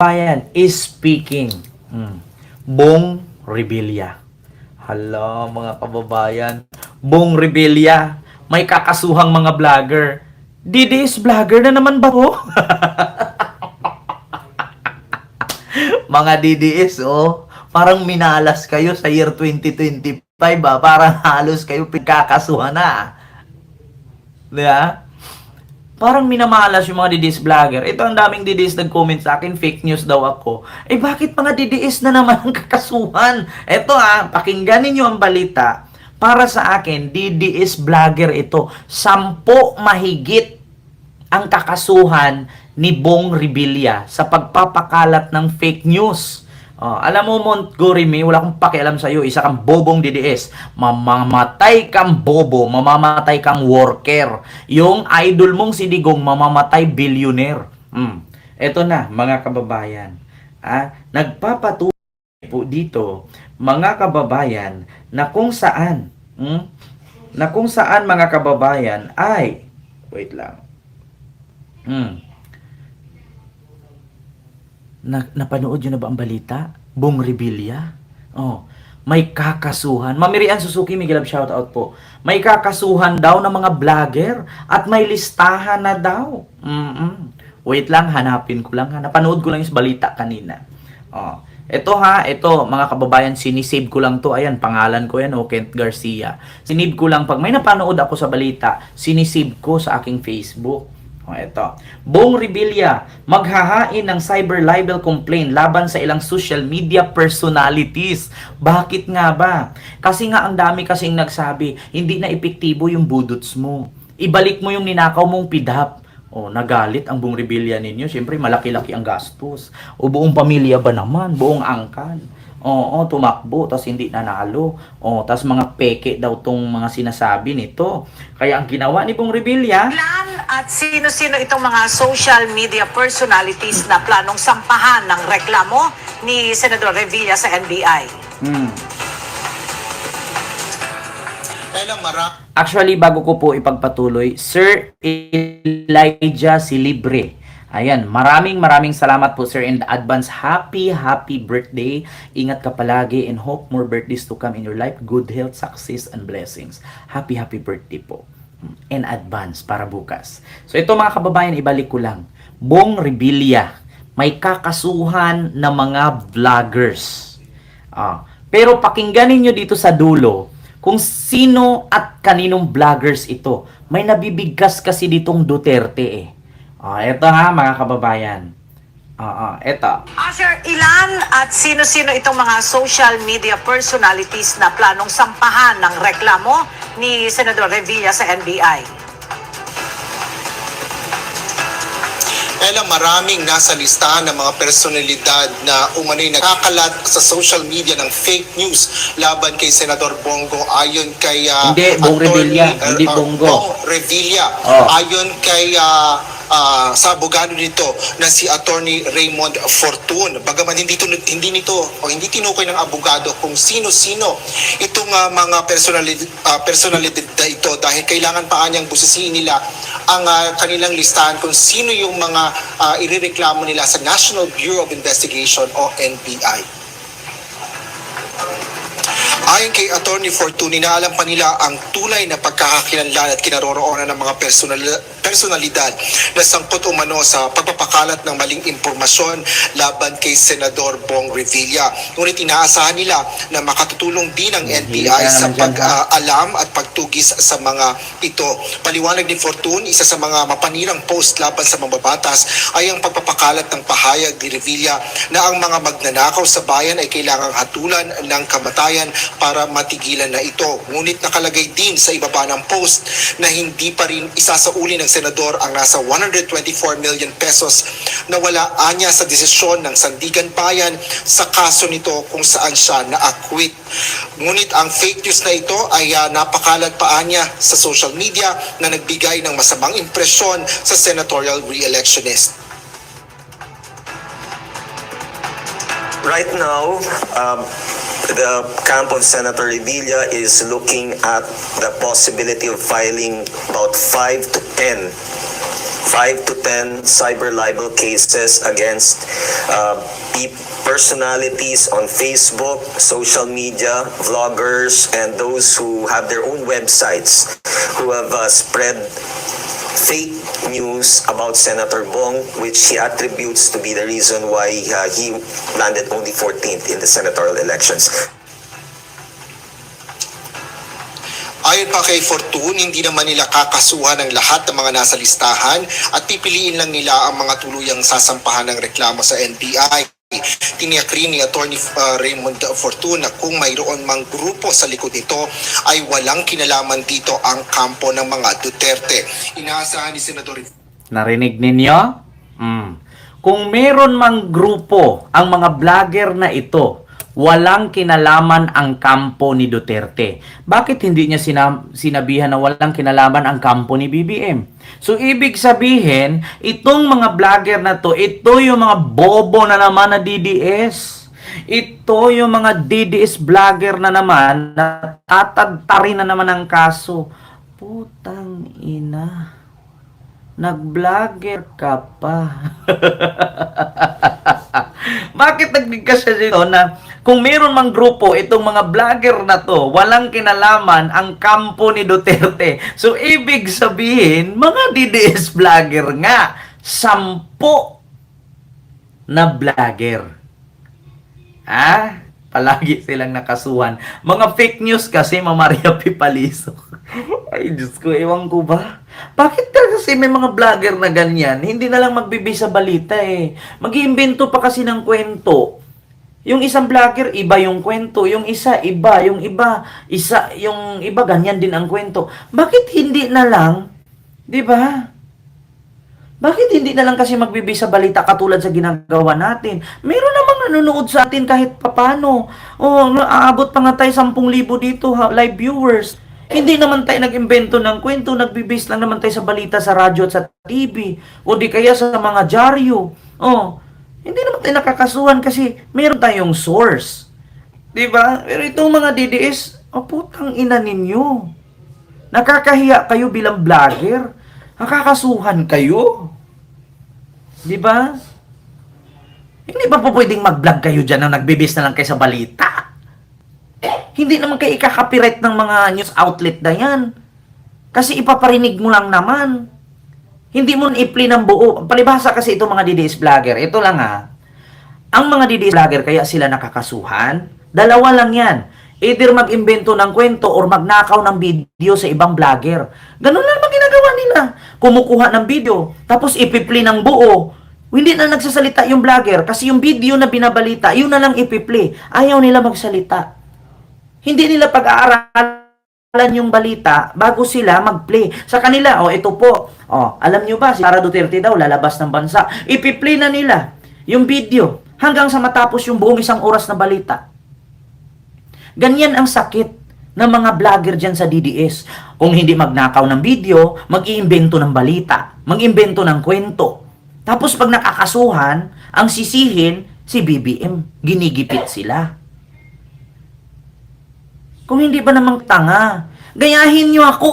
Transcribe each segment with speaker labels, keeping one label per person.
Speaker 1: Bayan is speaking. Bong Revilla. Hala, mga kababayan. Bong Revilla. May kakasuhang mga vlogger. DDS vlogger na naman ba to? Mga DDS, oh. Parang minalas kayo sa year 2025, ah. Parang halos kayo pinakakasuhan na. Diba? Parang minamalas yung mga DDS vlogger. Ito ang daming DDS nag-comment sa akin, fake news daw ako. Eh bakit mga DDS na naman ang kakasuhan? Ito pakinggan ninyo ang balita. Para sa akin, DDS vlogger ito. 10 mahigit ang kakasuhan ni Bong Revilla sa pagpapakalat ng fake news. Alam mo, Montgomery, wala akong pakialam sa'yo. Isa kang bobong DDS. Mamamatay kang bobo. Mamamatay kang worker. Yung idol mong si Digong, mamamatay billionaire. Eto na, mga kababayan. Nagpapatuloy po dito, mga kababayan, na kung saan, mga kababayan, ay, wait lang. Napanood yun na ba ang balita? Bong Revilla? May kakasuhan. Mamirian Suzuki, Miguel, shoutout po. May kakasuhan daw ng mga vlogger at may listahan na daw. Wait lang, hanapin ko lang. Napanood ko lang yung balita kanina. Ito mga kababayan, sinisave ko lang to. Ayan, pangalan ko yan, Kent Garcia. Sinave ko lang. Pag may napanood ako sa balita, sinisave ko sa aking Facebook. Ito. Bong Revilla, maghahain ng cyber libel complaint laban sa ilang social media personalities. Bakit nga ba? Kasi nga ang dami kasing nagsabi, hindi na epektibo yung budots mo. Ibalik mo yung ninakaw mong pidhap. Nagalit ang Bong Revilla ninyo. Siyempre, malaki-laki ang gastos. Buong pamilya ba naman? Buong angkan. Tumakbo, tas hindi nanalo. Tas mga peke daw tong mga sinasabi nito. Kaya ang ginawa ni Bong Revilla,
Speaker 2: at sino-sino itong mga social media personalities na planong sampahan ng reklamo ni Senador Revilla sa NBI?
Speaker 1: Actually, bago ko po ipagpatuloy, Sir Elijah Silibre. Ayan, maraming salamat po, sir, in advance. Happy birthday. Ingat ka palagi and hope more birthdays to come in your life. Good health, success, and blessings. Happy birthday po. In advance para bukas. So ito mga kababayan, ibalik ko lang. Bong Revilla, may kakasuhan na mga vloggers. Pero pakinggan niyo dito sa dulo kung sino at kaninong vloggers ito. May nabibigkas kasi ditong Duterte Ito mga kababayan. Ito.
Speaker 2: Sir, ilan at sino-sino itong mga social media personalities na planong sampahan ng reklamo ni Senador Revilla sa NBI?
Speaker 3: Maraming nasa listahan ng mga personalidad na umano'y nakakalat sa social media ng fake news laban kay Senador Bongo ayon kay
Speaker 1: hindi, Bong Revilla, hindi Bongo.
Speaker 3: Bong Revilla. Ayon kay sa abogado nito na si Attorney Raymond Fortun. Bagaman hindi tinukoy ng abogado kung sino-sino itong mga personalidad ito dahil kailangan pa niyang busisiin nila ang kanilang listahan kung sino yung mga irereklamo nila sa National Bureau of Investigation o NBI. Ayon kay Attorney Fortun, inaalam pa nila ang tunay na pagkakakilanlan at kinaroroonan ng mga personalidad na sangkot umano sa pagpapakalat ng maling impormasyon laban kay Senador Bong Revilla. Ngunit inaasahan nila na makatutulong din ang NBI sa pag-alam at pagtugis sa mga ito. Paliwanag ni Fortun, isa sa mga mapanirang post laban sa mambabatas ay ang pagpapakalat ng pahayag ni Revilla na ang mga magnanakaw sa bayan ay kailangang hatulan ng kamatayan para matigilan na ito. Ngunit nakalagay din sa ibaba ng post na hindi pa rin isasauli ng senador ang nasa 124 million pesos na wala anya sa desisyon ng Sandigan Bayan sa kaso nito kung saan siya na-acquit. Ngunit ang fake news na ito ay napakalat pa anya sa social media na nagbigay ng masamang impresyon sa senatorial re-electionist.
Speaker 4: Right now, the camp of Senator Revilla is looking at the possibility of filing about 5 to 10 5 to 10 cyber libel cases against personalities on Facebook, social media, vloggers, and those who have their own websites who have spread fake news about Senator Bong, which he attributes to be the reason why he landed only 14th in the senatorial elections.
Speaker 3: Ayon pa kay Fortune, hindi naman nila kakasuhan ang lahat ng mga nasa listahan at pipiliin lang nila ang mga tuluyang sasampahan ng reklamo sa NBI. Tiniyak rin ni Atty. Raymond Fortune na kung mayroon mang grupo sa likod nito ay walang kinalaman dito ang kampo ng mga Duterte. Inaasahan ni Senador...
Speaker 1: Narinig ninyo? Kung meron mang grupo ang mga vlogger na ito, walang kinalaman ang kampo ni Duterte. Bakit hindi niya sinabihan na walang kinalaman ang kampo ni BBM? So, ibig sabihin, itong mga vlogger na to, ito yung mga bobo na naman na DDS. Ito yung mga DDS vlogger na naman na tatagtarin na naman ang kaso. Putang ina. Nag-vlogger ka pa. Bakit nagbigkas siya dito na kung meron mang grupo, itong mga vlogger na to, walang kinalaman ang kampo ni Duterte. So, ibig sabihin, mga DDS vlogger nga, 10 na vlogger. Palagi silang nakasuhan. Mga fake news kasi, Maria Pipaliso. Ay, Diyos ko, ewan ko ba? Bakit kasi may mga vlogger na ganyan? Hindi na lang magbibigay sa balita eh. Mag-iimbento pa kasi ng kwento. Yung isang vlogger, iba yung kwento. Yung isa, iba. Yung iba, ganyan din ang kwento. Bakit hindi na lang? Di ba? Bakit hindi na lang kasi magbibigay sa balita katulad sa ginagawa natin? Meron namang nanonood sa atin kahit papano. Aabot pa nga tayo 10,000 dito, live viewers. Hindi naman tayo nag-imbento ng kwento, nagbibase lang naman tayo sa balita sa radyo at sa TV. O di kaya sa mga dyaryo. Hindi naman tayo nakakasuhan kasi meron tayong source. Diba? Pero itong mga DDS, putang ina ninyo. Nakakahiya kayo bilang vlogger. Nakakasuhan kayo. Diba? Hindi ba po pwedeng mag-vlog kayo dyan na nagbibase na lang kayo sa balita? Hindi naman kayo ikaka-copyright ng mga news outlet na yan. Kasi ipaparinig mo lang naman. Hindi mo i-play ng buo. Palibhasa kasi itong mga DDS vlogger. Ito lang Ang mga DDS vlogger kaya sila nakakasuhan. Dalawa lang yan. Either mag-imbento ng kwento or magnakaw ng video sa ibang vlogger. Ganun lang ang ginagawa nila. Kumukuha ng video, tapos ipi-play ng buo. Hindi na nagsasalita yung vlogger kasi yung video na binabalita, yun na lang ipi-play. Ayaw nila magsalita. Hindi nila pag-aaralan yung balita bago sila mag-play. Sa kanila, ito po. Alam nyo ba, si Sara Duterte daw lalabas ng bansa. Ipi-play na nila yung video hanggang sa matapos yung buong 1 oras na balita. Ganyan ang sakit ng mga vlogger dyan sa DDS. Kung hindi magnakaw ng video, mag-iimbento ng balita, mag-iimbento ng kwento. Tapos pag nakakasuhan, ang sisihin, si BBM. Ginigipit sila. Kung hindi ba namang tanga, gayahin nyo ako,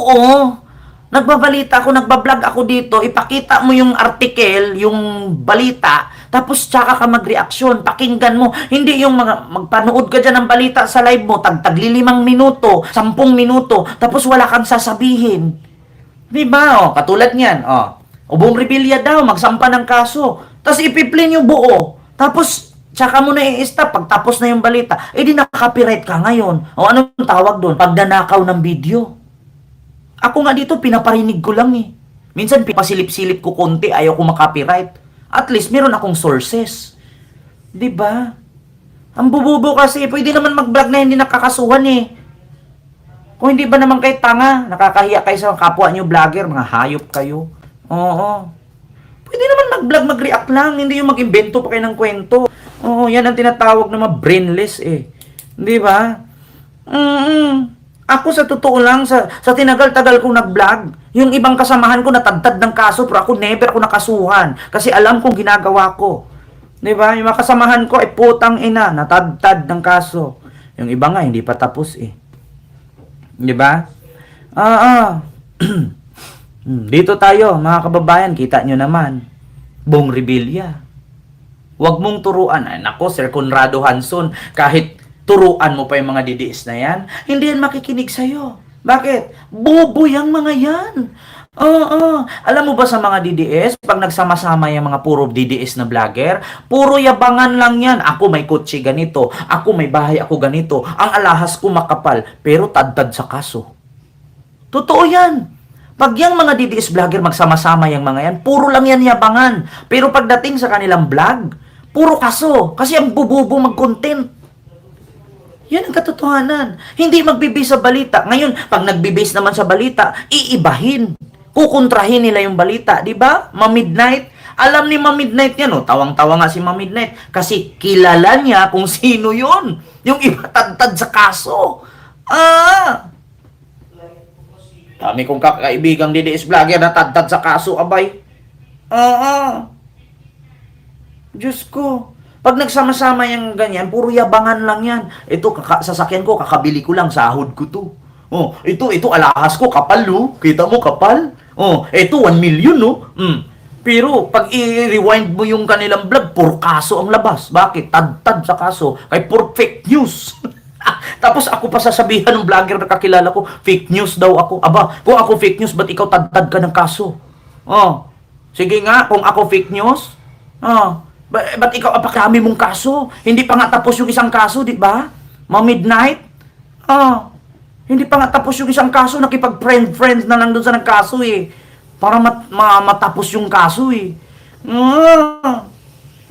Speaker 1: Nagbabalita ako, nagbablog ako dito, ipakita mo yung article, yung balita, tapos tsaka ka mag-reaksyon, pakinggan mo. Hindi yung magpanood ka dyan ng balita sa live mo, tagli 5 minuto, 10 minuto, tapos wala kang sasabihin. Diba, katulad niyan, Bong Revilla daw, magsampa ng kaso, tapos ipiplay yung buo, tapos tsaka mo na i-stop, pagtapos na yung balita, di naka-copyright ka ngayon. Anong tawag doon? Pagdanakaw ng video. Ako nga dito, pinaparinig ko lang Minsan, pasilip-silip ko konti, ayaw ko makopyright. At least, meron akong sources. Diba? Ang bububo kasi, pwede naman mag-vlog na hindi nakakasuhan Kung hindi ba naman kayo tanga, nakakahiya kayo sa kapwa nyo vlogger, mga hayop kayo. Oo. Pwede naman mag-vlog, mag-react lang, hindi yung mag-invento pa kayo ng kwento. Yan ang tinatawag na mga brainless Diba? Ako sa totoo lang, sa tinagal-tagal kong nag-vlog, yung ibang kasamahan ko natagtad ng kaso, pero ako never ako nakasuhan. Kasi alam kong ginagawa ko. Diba? Yung mga kasamahan ko ay putang ina, natagtad ng kaso. Yung iba nga, hindi pa tapos Diba? Dito tayo, mga kababayan, kita nyo naman. Bong Revilla. Huwag mong turuan. Ay, nako, Sir Conrado Hanson, kahit turuan mo pa yung mga DDS na yan, hindi yan makikinig sa'yo. Bakit? Bobo yung mga yan. Oo. Alam mo ba sa mga DDS, pag nagsama-sama yung mga puro DDS na vlogger, puro yabangan lang yan. Ako may kotse ganito, ako may bahay ako ganito, ang alahas ko makapal, pero tadtad sa kaso. Totoo yan. Pag yung mga DDS vlogger magsama-sama yung mga yan, puro lang yan yabangan. Pero pagdating sa kanilang vlog, puro kaso. Kasi ang bububo mag-content. Yan ang katotohanan. Hindi magbibase sa balita. Ngayon, pag nagbibase naman sa balita, iibahin. Kukontrahin nila yung balita. Di ba? Ma-midnight. Alam ni Ma-midnight yan. Oh. Tawang-tawa nga si Ma-midnight. Kasi kilala niya kung sino yon. Yung iba tad sa kaso. Dami kong kaibigang DDS vlogger na tad sa kaso, abay. Diyos ko. Pag nagsama-sama yung ganyan, puro yabangan lang yan. Ito, sasakyan ko, kakabili ko lang, sahod ko to. Oh, ito, alahas ko, kapal, no? Kita mo, kapal? Oh, ito, 1 million, no? Pero, pag i-rewind mo yung kanilang vlog, puro kaso ang labas. Bakit? Tad sa kaso. Kay puro fake news. Tapos ako pa sasabihan ng vlogger na kakilala ko, fake news daw ako. Aba, kung ako fake news, ba't ikaw tad ka ng kaso? Oh, sige nga, kung ako fake news, ba't ikaw apakami mong kaso? Hindi pa nga tapos yung isang kaso, di ba? Ma-midnight? Hindi pa nga tapos yung isang kaso, nakipag-friend na lang doon sa nagkaso eh. Para matapos yung kaso eh.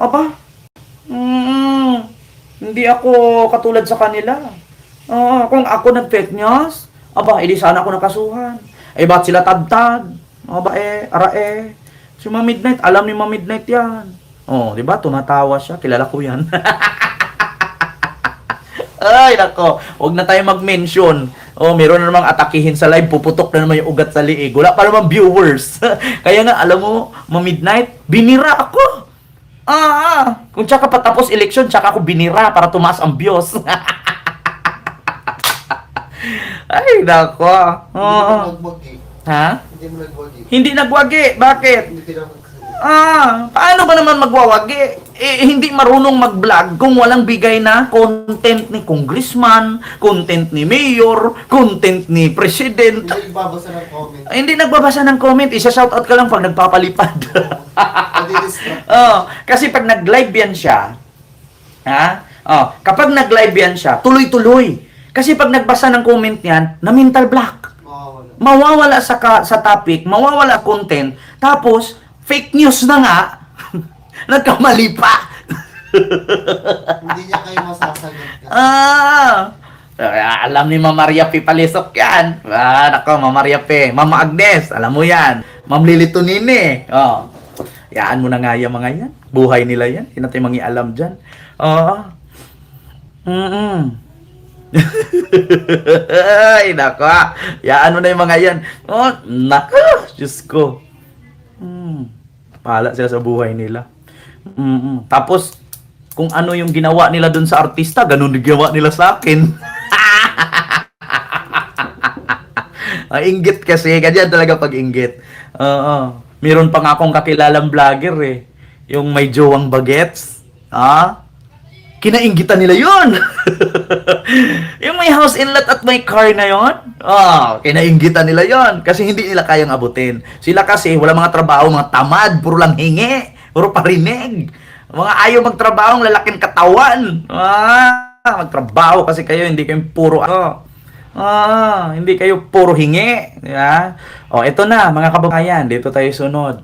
Speaker 1: Aba? Hindi ako katulad sa kanila. Kung ako nag-fake news, aba, edi sana ako nakasuhan. Ba't sila tad-tad? Aba si Ma-midnight, alam ni Ma-midnight yan. Oh, di ba? Tumatawa siya. Kilala ko yan. Ay, nako. Huwag na tayo mag-mention. Oh, meron na namang atakihin sa live. Puputok na naman yung ugat sa liig. Wala pa namang viewers. Kaya nga, alam mo, Ma-midnight, binira ako. Kung tsaka patapos eleksyon, tsaka ako binira para tumaas ang views. Ay, nako. Ha? Hindi nagwagi. Bakit? Paano ba naman magwawagi? Hindi marunong mag-vlog kung walang bigay na content ni congressman, content ni mayor, content ni president.
Speaker 5: Hindi nagbabasa ng comment.
Speaker 1: Hindi nagbabasa ng comment. Isa-shoutout ka lang pag nagpapalipad. Kasi pag nag-live yan siya, kapag nag-live yan siya, tuloy-tuloy. Kasi pag nagbasa ng comment niyan, na mental block. Mawawala sa topic, mawawala content, tapos fake news na nga, nagkamali pa.
Speaker 5: Hindi niya kayo masasagot kasi.
Speaker 1: Alam ni Ma'am Maria P. Palisok yan. Nako, Ma'am Maria P. Ma'am Agnes, alam mo yan. Ma'am Lilito Nini. Yaan mo na nga yung mga yan. Buhay nila yan. Hindi natin mangialam dyan. Ay, nako. Yaan mo na yung mga yan. Nako, Diyos ko. Pahala sila sa buhay nila. Tapos, kung ano yung ginawa nila dun sa artista, ganun din ginawa nila sa akin. Inggit kasi, ganyan talaga pag inggit. Meron pa nga akong kakilalang vlogger eh. Yung may jowang bagets. Kinainggitan nila yun. Yung may house in lot at may car na yun. Kinainggitan nila yun. Kasi hindi nila kayang abutin. Sila kasi, wala mga trabaho, mga tamad, puro lang hingi, puro parinig. Mga ayaw magtrabaho, lalaking katawan. Magtrabaho kasi kayo, hindi kayo puro hindi kayo puro hingi. Ito na, mga kababayan, dito tayo sunod.